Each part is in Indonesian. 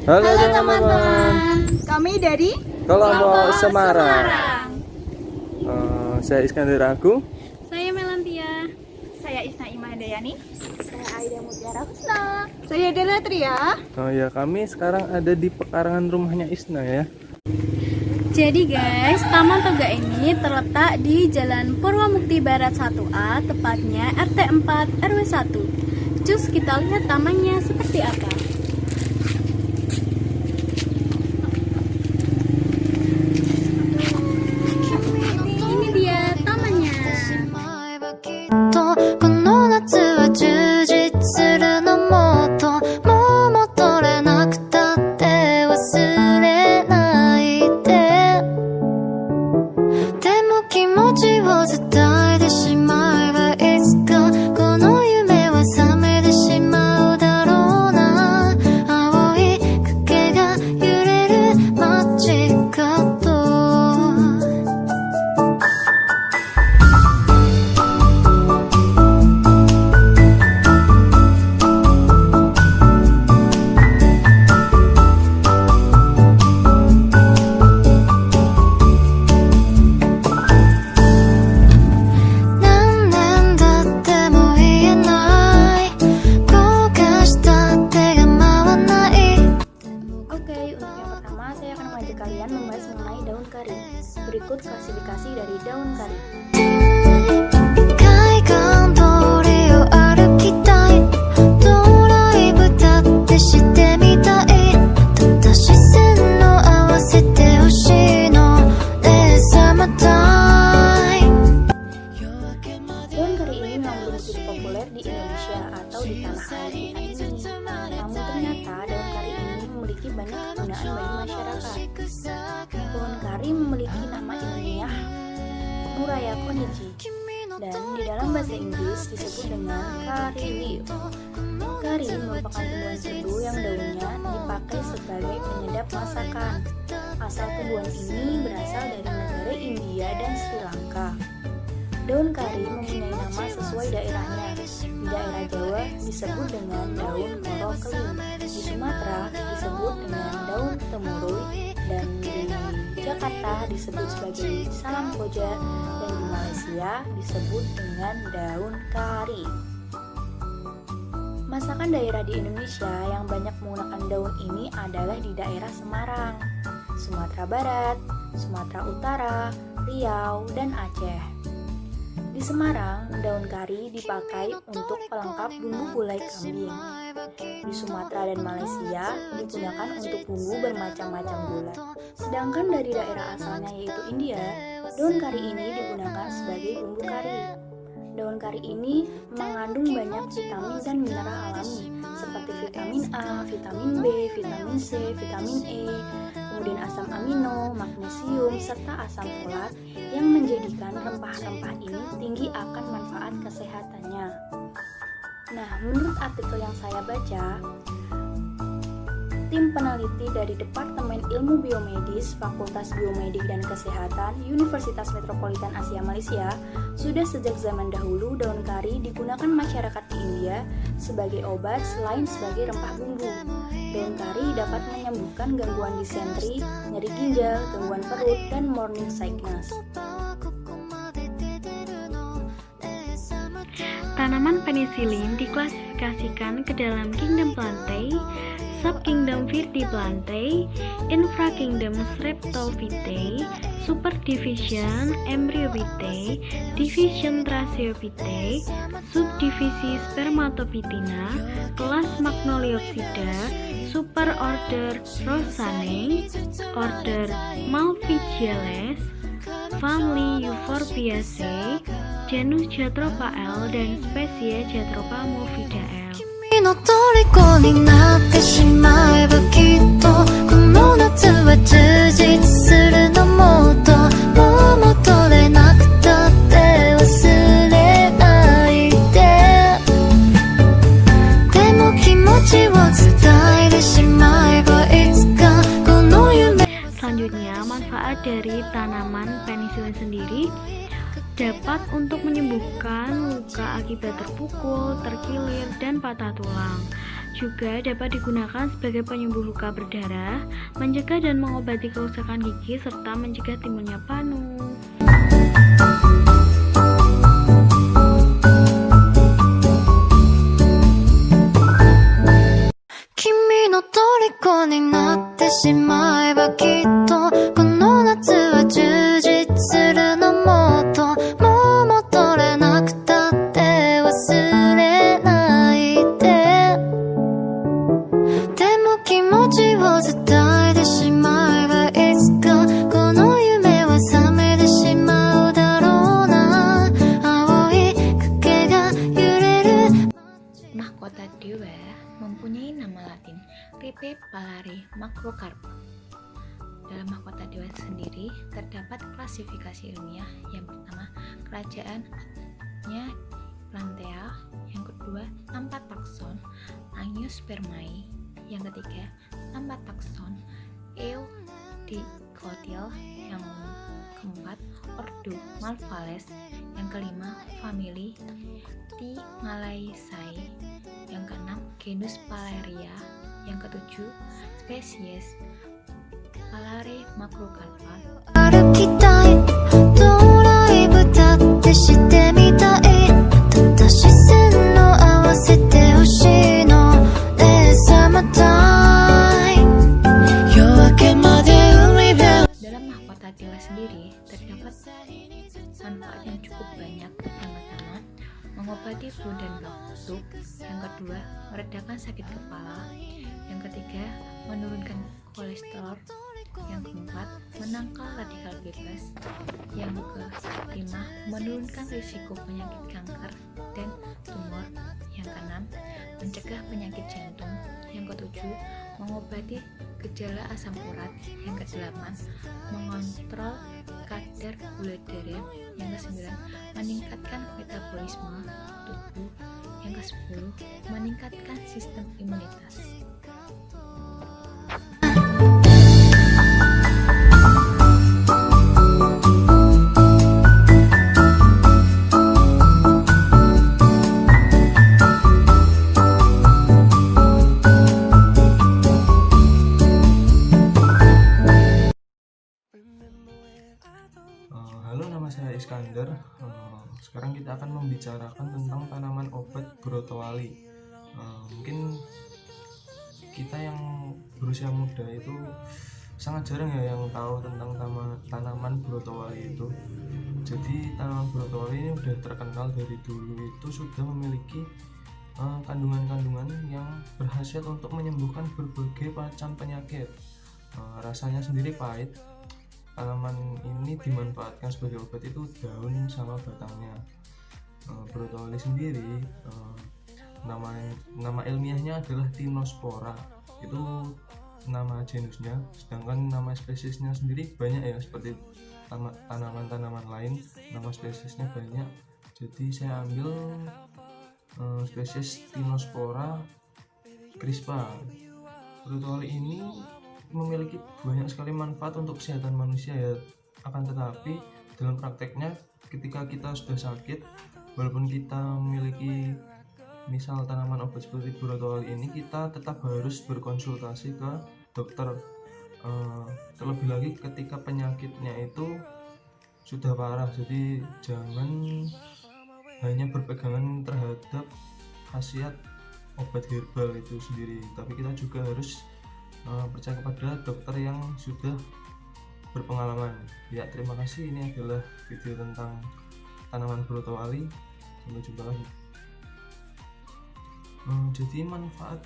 Halo Halo teman-teman, kami dari kelompok Semarang. Saya Iskandar Agung. Saya Melantia. Saya Isna Imadayani. Saya Aida Mutiara Husna. Saya Dela Tria. Oh ya, kami sekarang ada di pekarangan rumahnya Isna ya. Jadi guys, Taman Toga ini terletak di Jalan Purwamukti Barat 1A, tepatnya RT 4 RW 1. Cus kita lihat tamannya seperti apa. Ini dia tamannya. Kalian membahas mengenai daun kari. Berikut klasifikasi dari daun kari. Daun kari ini memang belum begitu populer di Indonesia atau di tanah air kita ini. Namun ternyata daun kari ini memiliki banyak kegunaan bagi masyarakat. Pohon kari memiliki nama ilmiah Muraya konichi, dan di dalam bahasa Inggris disebut dengan curry leaf. Kari merupakan tumbuhan serbuk yang daunnya dipakai sebagai penyedap masakan. Asal tumbuhan ini berasal dari negara India dan Sri Lanka. Daun kari mempunyai nama sesuai daerahnya. Di daerah Jawa disebut dengan daun moro keling, di Sumatera disebut dengan daun temurui, dan di Jakarta disebut sebagai salam koja, dan di Malaysia disebut dengan daun kari. Masakan daerah di Indonesia yang banyak menggunakan daun ini adalah di daerah Semarang, Sumatera Barat, Sumatera Utara, Riau, dan Aceh. Di Semarang, daun kari dipakai untuk pelengkap bumbu gulai kambing. Di Sumatera dan Malaysia digunakan untuk bumbu bermacam-macam gulai. Sedangkan dari daerah asalnya yaitu India, daun kari ini digunakan sebagai bumbu kari. Daun kari ini mengandung banyak vitamin dan mineral alami seperti vitamin A, vitamin B, vitamin C, vitamin E, kemudian asam amino, magnesium, serta asam folat yang menjadikan rempah-rempah ini tinggi akan manfaat kesehatannya. Nah, menurut artikel yang saya baca, tim peneliti dari Departemen Ilmu Biomedis, Fakultas Biomedik dan Kesehatan, Universitas Metropolitan Asia Malaysia, sudah sejak zaman dahulu daun kari digunakan masyarakat di India sebagai obat selain sebagai rempah bumbu. Daun kari dapat menyembuhkan gangguan disentri, nyeri ginjal, gangguan perut, dan morning sickness. Tanaman penisilin diklasifikasikan ke dalam kingdom Plantae, subkingdom Viridiplantae, infrakingdom Streptophytae, superdivision Embryophytae, division Thraciophytae, subdivisi Spermatophytina, kelas Magnoliopsida, superorder Rosaceae, order Malpighiales, family Euphorbiaceae, genus Jatropha L, dan spesies Jatropha Movidae. Selanjutnya, manfaat dari tanaman penisilin sendiri dapat untuk menyembuhkan luka akibat terpukul, terkilir, dan patah tulang. Juga dapat digunakan sebagai penyembuh luka berdarah, mencegah dan mengobati kerusakan gigi, serta mencegah timbulnya panu. 君の虜になってしまえばきっとこの夏は充実するのもっともう戻れなくたって忘れないででも気持ちを伝えてしまえばいつかこの夢は覚めてしまうだろうな青い影が揺れる Mahkota dewa mempunyai nama latin Ripe Palare Macrocarpa. Dalam mahkota dewa sendiri terdapat klasifikasi ilmiah. Yang pertama, kerajaannya Plantea. Yang kedua, nampak takson Angiospermae. Yang ketiga, nampak takson Eudicotyle. Yang keempat, ordo Malvales. Yang kelima, famili Timalaceae. Yang keenam, genus Palaria. Yang ketujuh, spesies Palare Macrocarpa. 歩きたいドライブだってしてみたいただ視線の合わせてほしいのねSummer time 夜明けまで海辺 Dalam mahkota dewa sendiri terdapat manfaat yang cukup banyak. Yang pertama, mengobati flu dan batuk. Yang kedua, meredakan sakit kepala. Yang ketiga, menurunkan kolesterol. Yang keempat, menangkal radikal bebas. Yang kelima, menurunkan risiko penyakit kanker dan tumor. Yang keenam, mencegah penyakit jantung. Yang ketujuh, mengobati gejala asam urat. Yang kedelapan, mengontrol kadar gula darah. Yang kesembilan, meningkatkan metabolisme tubuh. Yang kesepuluh, meningkatkan sistem imunitas. Halo, nama saya Iskandar. Sekarang kita akan membicarakan tentang tanaman obat brotowali. Mungkin kita yang berusia muda itu sangat jarang ya yang tahu tentang tanaman brotowali itu. Jadi tanaman brotowali ini udah terkenal dari dulu, itu sudah memiliki kandungan-kandungan yang berhasil untuk menyembuhkan berbagai macam penyakit. Rasanya sendiri pahit. Tanaman ini dimanfaatkan sebagai obat itu daun sama batangnya. Brotowali sendiri nama ilmiahnya adalah Tinospora, itu nama genusnya, sedangkan nama spesiesnya sendiri banyak ya, seperti tanaman-tanaman lain nama spesiesnya banyak. Jadi saya ambil spesies Tinospora crispa. Brotowali ini memiliki banyak sekali manfaat untuk kesehatan manusia ya, akan tetapi dalam prakteknya ketika kita sudah sakit, walaupun kita memiliki misal tanaman obat seperti brotowali ini, kita tetap harus berkonsultasi ke dokter. Terlebih lagi ketika penyakitnya itu sudah parah, jadi jangan hanya berpegangan terhadap khasiat obat herbal itu sendiri, tapi kita juga harus percaya kepada dokter yang sudah berpengalaman. Ya, terima kasih. Ini adalah video tentang tanaman brotowali. Sampai jumpa lagi. Jadi manfaat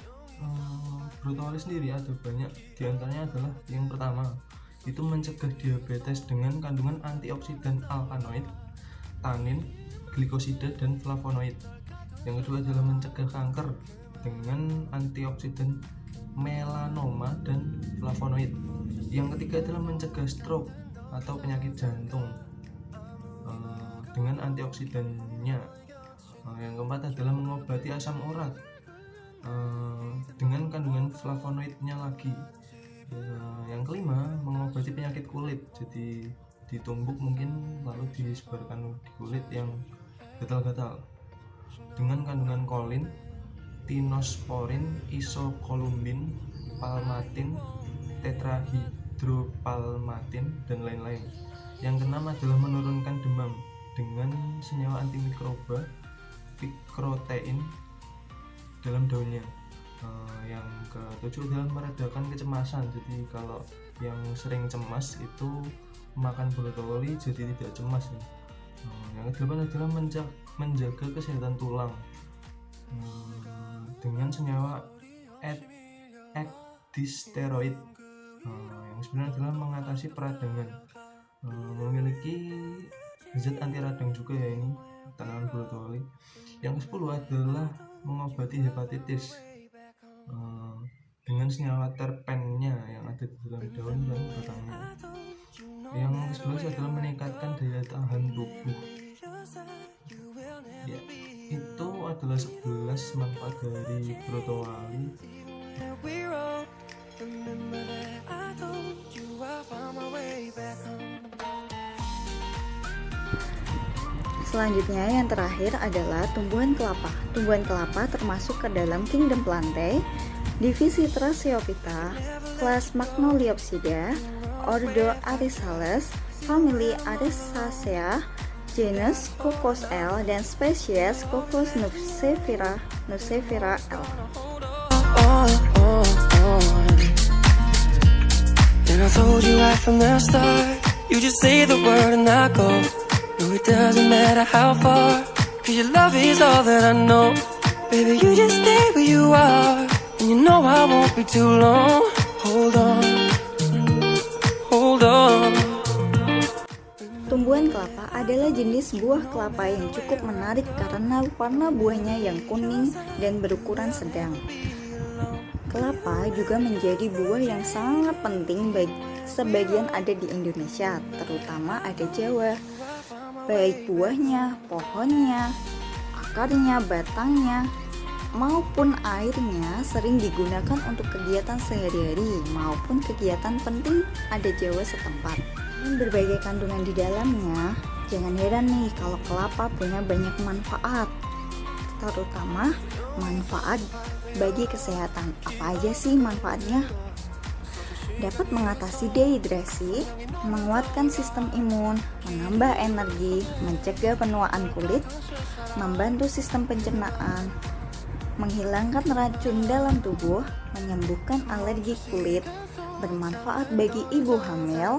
brotowali sendiri ada banyak. Di antaranya adalah yang pertama, itu mencegah diabetes dengan kandungan antioksidan alkaloid, tanin, glikosida, dan flavonoid. Yang kedua adalah mencegah kanker dengan antioksidan melanoma dan flavonoid. Yang ketiga adalah mencegah stroke atau penyakit jantung dengan antioksidannya. Yang keempat adalah mengobati asam urat dengan kandungan flavonoidnya lagi. Yang kelima, mengobati penyakit kulit, jadi ditumbuk mungkin lalu disebarkan di kulit yang gatal-gatal dengan kandungan kolin. tinosporin, isokolumbin, palmatin, tetrahidropalmatin, dan lain-lain. Yang keenam adalah menurunkan demam dengan senyawa antimikroba pikrotein dalam daunnya. Yang ketujuh adalah meredakan kecemasan. Jadi kalau yang sering cemas itu makan brokoli jadi tidak cemas ya. Yang kedelapan adalah menjaga kesehatan tulang dengan senyawa ekdisteroid. Yang sembilan adalah mengatasi peradangan, memiliki zat anti radang juga ya ini tanaman brokoli. Yang ke-10 adalah mengobati hepatitis dengan senyawa terpennya yang ada di dalam daun dan batangnya. Yang ke-11 adalah meningkatkan daya tahan tubuh. Ya, itu adalah 11 manfaat dari brokoli. Selanjutnya yang terakhir adalah tumbuhan kelapa. Tumbuhan kelapa termasuk ke dalam kingdom Plantae, divisi Tracheophyta, kelas Magnoliopsida, ordo Arisales, famili Arisaceae, genus Cocos L, dan spesies Cocos nucifera L. And I told you right from the start, you just say the word and I go. No, it doesn't matter how far, 'cause your love is all that I know. Baby, you just stay where you are, and you know I won't be too long. Hold on, hold on. Tumbuhan kelapa adalah jenis buah kelapa yang cukup menarik karena warna buahnya yang kuning dan berukuran sedang. Kelapa juga menjadi buah yang sangat penting bagi sebagian ada di Indonesia, terutama ada Jawa. Baik buahnya, pohonnya, akarnya, batangnya, maupun airnya sering digunakan untuk kegiatan sehari-hari maupun kegiatan penting ada Jawa setempat. Dengan berbagai kandungan di dalamnya, jangan heran nih kalau kelapa punya banyak manfaat, terutama manfaat bagi kesehatan. Apa aja sih manfaatnya? Dapat mengatasi dehidrasi, menguatkan sistem imun, menambah energi, mencegah penuaan kulit, membantu sistem pencernaan, menghilangkan racun dalam tubuh, menyembuhkan alergi kulit, bermanfaat bagi ibu hamil,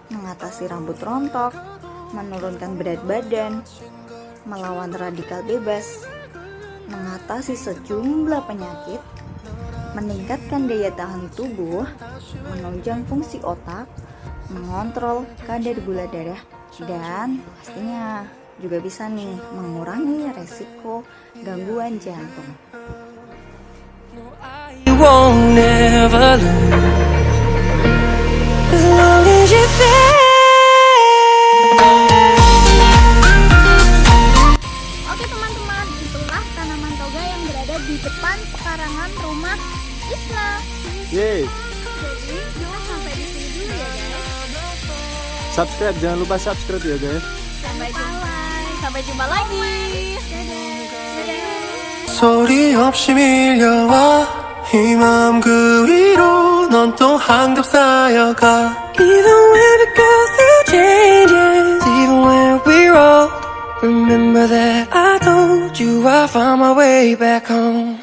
mengatasi rambut rontok, menurunkan berat badan, melawan radikal bebas, mengatasi sejumlah penyakit, meningkatkan daya tahan tubuh, menunjang fungsi otak, mengontrol kadar gula darah, dan pastinya juga bisa nih mengurangi resiko gangguan jantung. You won't never lose, as long as you're there. Oke teman-teman, itulah tanaman toga yang berada di depan pekarangan rumah Isna. Yeay, Jadi kita sampai di sini dulu ya guys. subscribe, jangan lupa subscribe ya guys. Sampai jumpa lagi. 소리 없이 밀려와 이 마음 그 위로 넌 또 한 겹 쌓여가. Even when we go through changes, even when we're old, remember that I told you I found my way back home.